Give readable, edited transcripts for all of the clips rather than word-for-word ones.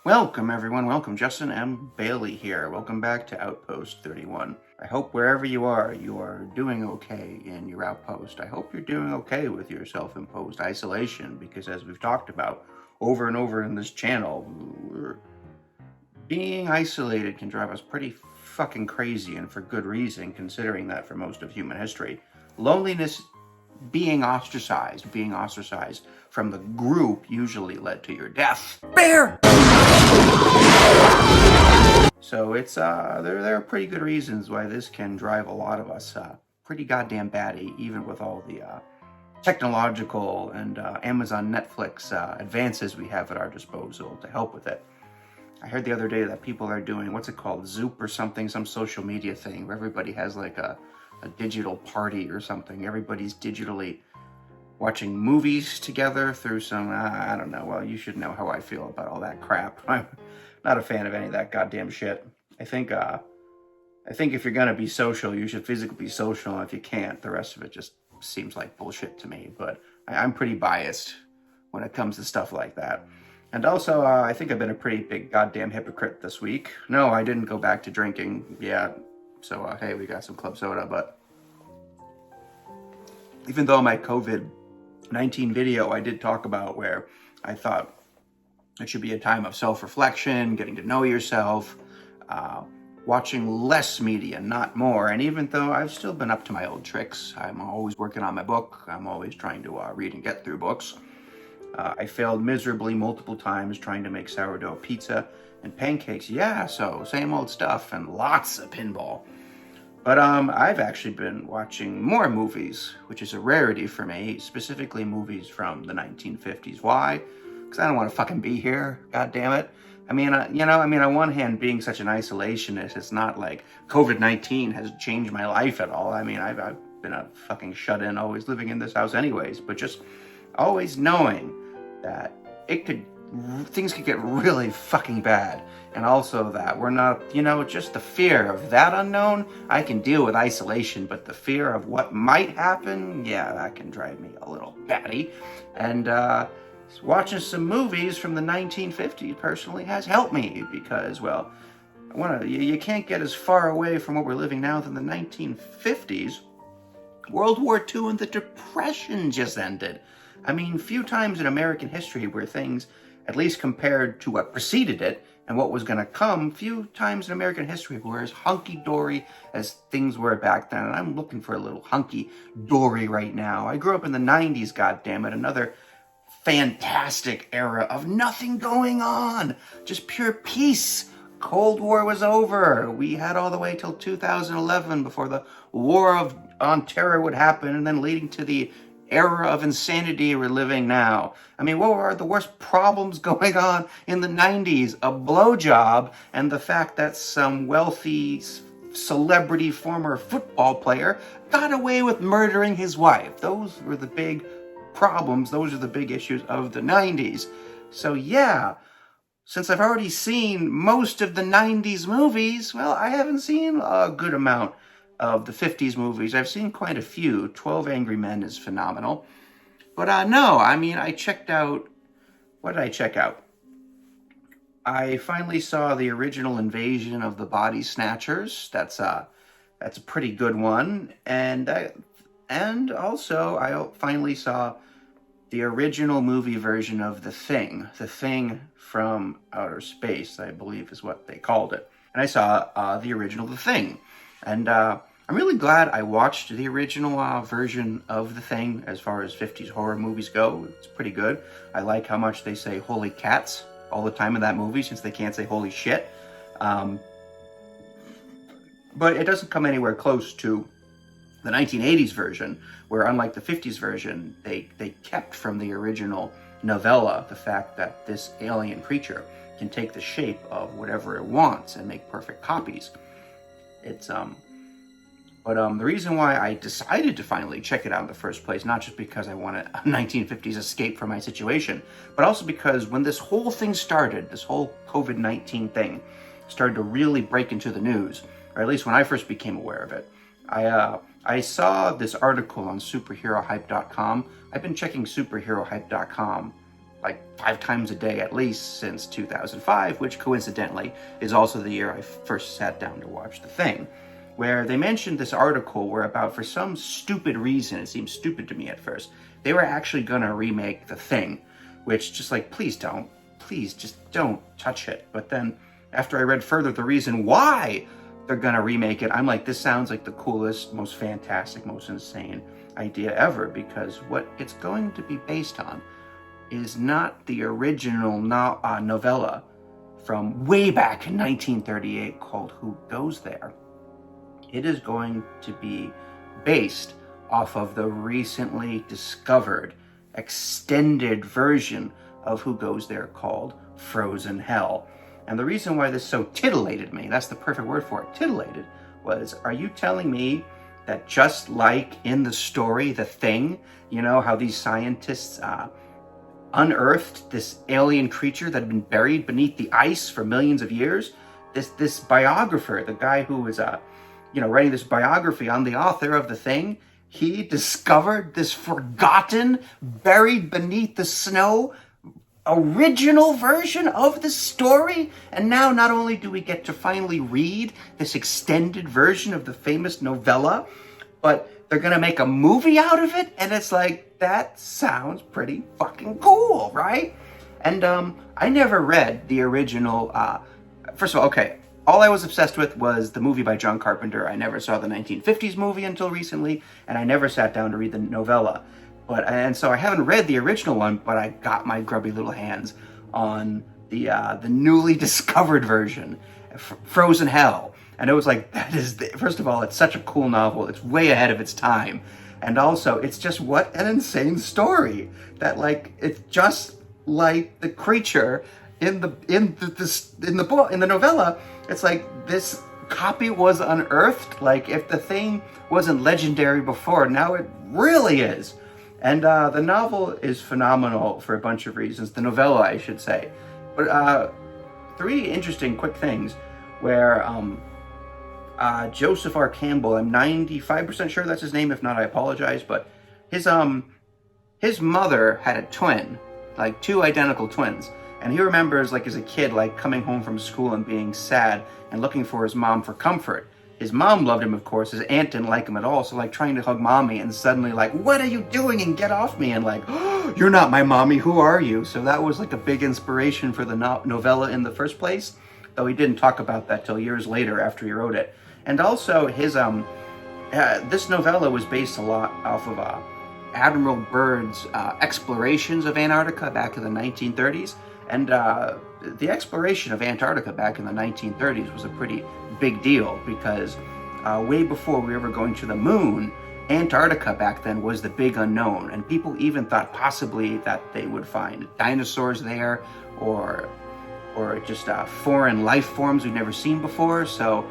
Welcome everyone, welcome. Justin M. Bailey here. Welcome back to Outpost 31. I hope wherever you are doing okay in your outpost. I hope you're doing okay with your self-imposed isolation, because as we've talked about over and over in this channel, being isolated can drive us pretty fucking crazy, and for good reason, considering that for most of human history, loneliness, being ostracized from the group usually led to your death. Bear! So it's there are pretty good reasons why this can drive a lot of us pretty goddamn batty, even with all the technological and Amazon Netflix advances we have at our disposal to help with it. I heard the other day that people are doing, what's it called, Zoop or something, some social media thing where everybody has like a digital party or something. Everybody's digitally watching movies together through some, I don't know, well, you should know how I feel about all that crap. I'm not a fan of any of that goddamn shit. I think if you're gonna be social, you should physically be social, and if you can't, the rest of it just seems like bullshit to me. But I'm pretty biased when it comes to stuff like that. And also, I think I've been a pretty big goddamn hypocrite this week. No, I didn't go back to drinking. Yeah, so hey, we got some club soda, but even though my COVID-19 video I did talk about where I thought it should be a time of self-reflection, getting to know yourself, watching less media, not more. And even though I've still been up to my old tricks, I'm always working on my book, I'm always trying to read and get through books. I failed miserably multiple times trying to make sourdough pizza and pancakes. Yeah, so same old stuff and lots of pinball. But I've actually been watching more movies, which is a rarity for me, specifically movies from the 1950s. Why? Because I don't want to fucking be here, god damn it. I mean, on one hand, being such an isolationist, it's not like COVID-19 has changed my life at all. I mean, I've been a fucking shut-in, always living in this house anyways, but just always knowing that things could get really fucking bad. And also that we're not, just the fear of that unknown, I can deal with isolation, but the fear of what might happen, yeah, that can drive me a little batty. And watching some movies from the 1950s personally has helped me, because, well, you can't get as far away from what we're living now than the 1950s. World War II and the Depression just ended. I mean, few times in American history where things, at least compared to what preceded it and what was going to come, few times in American history were as hunky-dory as things were back then. And I'm looking for a little hunky-dory right now. I grew up in the 90s, goddammit, another fantastic era of nothing going on, just pure peace. Cold War was over. We had all the way till 2011 before the war on terror would happen, and then leading to the era of insanity we're living now. I mean, what were the worst problems going on in the 90s? A blowjob and the fact that some wealthy celebrity former football player got away with murdering his wife. Those were the big problems. Those are the big issues of the 90s. So yeah, since I've already seen most of the 90s movies, well, I haven't seen a good amount of the 50s movies. I've seen quite a few. 12 Angry Men is phenomenal. But no, I mean, I checked out... What did I check out? I finally saw the original Invasion of the Body Snatchers. That's a pretty good one. And also, I finally saw the original movie version of The Thing. The Thing from Outer Space, I believe is what they called it. And I saw the original The Thing. And I'm really glad I watched the original version of The Thing as far as 50s horror movies go. It's pretty good. I like how much they say holy cats all the time in that movie, since they can't say holy shit. But it doesn't come anywhere close to the 1980s version, where unlike the 50s version, they kept from the original novella the fact that this alien creature can take the shape of whatever it wants and make perfect copies. But the reason why I decided to finally check it out in the first place, not just because I wanted a 1950s escape from my situation, but also because when this whole thing started, this whole COVID-19 thing started to really break into the news, or at least when I first became aware of it, I saw this article on superherohype.com. I've been checking superherohype.com like 5 times a day at least since 2005, which coincidentally is also the year I first sat down to watch The Thing, where they mentioned this article where about, for some stupid reason, it seemed stupid to me at first, they were actually gonna remake The Thing, which just like, please just don't touch it. But then after I read further the reason why they're gonna remake it, I'm like, this sounds like the coolest, most fantastic, most insane idea ever, because what it's going to be based on is not the original novella from way back in 1938 called Who Goes There. It is going to be based off of the recently discovered extended version of Who Goes There called Frozen Hell. And the reason why this so titillated me, that's the perfect word for it, titillated, was, are you telling me that just like in the story, The Thing, you know, how these scientists unearthed this alien creature that had been buried beneath the ice for millions of years, this biographer, the guy who was writing this biography on the author of The Thing, he discovered this forgotten, buried beneath the snow original version of the story. And now not only do we get to finally read this extended version of the famous novella, but they're gonna make a movie out of it. And it's like, that sounds pretty fucking cool, right? And I never read the original. First of all, okay, all I was obsessed with was the movie by John Carpenter. I never saw the 1950s movie until recently, and I never sat down to read the novella. And so I haven't read the original one, but I got my grubby little hands on the newly discovered version, Frozen Hell. And it was like, first of all, it's such a cool novel. It's way ahead of its time. And also, it's just, what an insane story. That, like, it's just like the creature in the book, in the novella. It's like, this copy was unearthed. Like, if The Thing wasn't legendary before, now it really is. And the novel is phenomenal for a bunch of reasons. The novella, I should say. But 3 interesting quick things where Joseph R. Campbell, I'm 95% sure that's his name. If not, I apologize. But his mother had a twin, like 2 identical twins. And he remembers, like, as a kid, like, coming home from school and being sad and looking for his mom for comfort. His mom loved him, of course. His aunt didn't like him at all. So, like, trying to hug mommy and suddenly, like, what are you doing? And get off me. And, like, oh, you're not my mommy. Who are you? So that was, like, a big inspiration for the novella in the first place. Though he didn't talk about that till years later after he wrote it. And also, his this novella was based a lot off of Admiral Byrd's explorations of Antarctica back in the 1930s. And the exploration of Antarctica back in the 1930s was a pretty big deal because way before we were ever going to the moon, Antarctica back then was the big unknown. And people even thought possibly that they would find dinosaurs there or just foreign life forms we've never seen before. So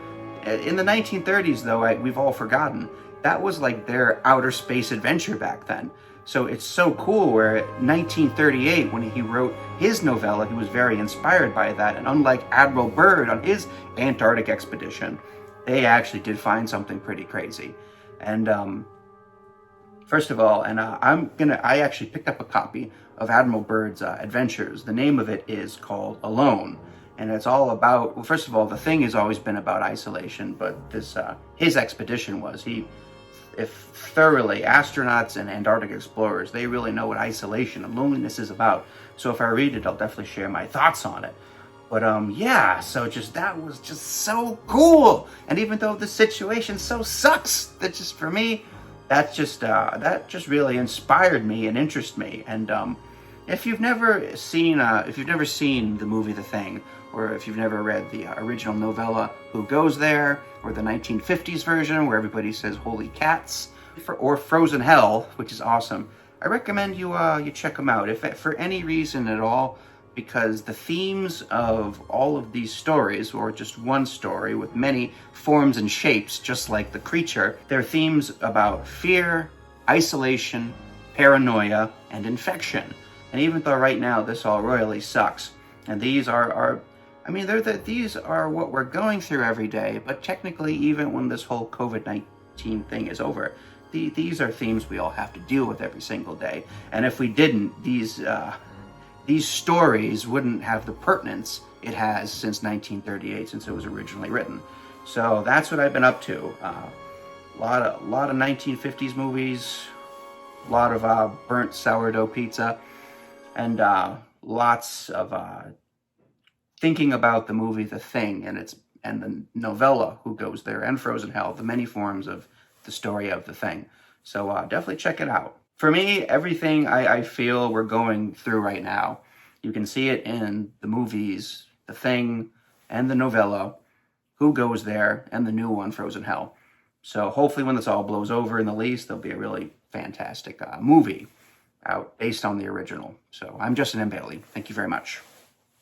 in the 1930s, though, we've all forgotten, that was like their outer space adventure back then. So it's so cool where in 1938, when he wrote his novella, he was very inspired by that. And unlike Admiral Byrd on his Antarctic expedition, they actually did find something pretty crazy. And first of all, and I actually picked up a copy of Admiral Byrd's adventures. The name of it is called Alone. And it's all about, well, first of all, The Thing has always been about isolation, but this his expedition was, if thoroughly, astronauts and Antarctic explorers, they really know what isolation and loneliness is about. So if I read it, I'll definitely share my thoughts on it. But yeah, so that was just so cool. And even though the situation so sucks, that just, for me, that just really inspired me and interested me. And if you've never seen the movie The Thing, or if you've never read the original novella Who Goes There, or the 1950s version where everybody says holy cats, or Frozen Hell, which is awesome, I recommend you check them out, if for any reason at all, because the themes of all of these stories, or just one story with many forms and shapes, just like the creature, they're themes about fear, isolation, paranoia, and infection. And even though right now this all royally sucks, and these are these are what we're going through every day, but technically even when this whole COVID-19 thing is over, these are themes we all have to deal with every single day. And if we didn't, these these stories wouldn't have the pertinence it has since 1938, since it was originally written. So that's what I've been up to. A lot of 1950s movies, a lot of burnt sourdough pizza, and lots of thinking about the movie The Thing and the novella Who Goes There and Frozen Hell, the many forms of the story of The Thing. So definitely check it out. For me, everything I feel we're going through right now, you can see it in the movies, The Thing and the novella Who Goes There and the new one, Frozen Hell. So hopefully when this all blows over in the least, there'll be a really fantastic movie out based on the original. So I'm Justin M. Bailey. Thank you very much.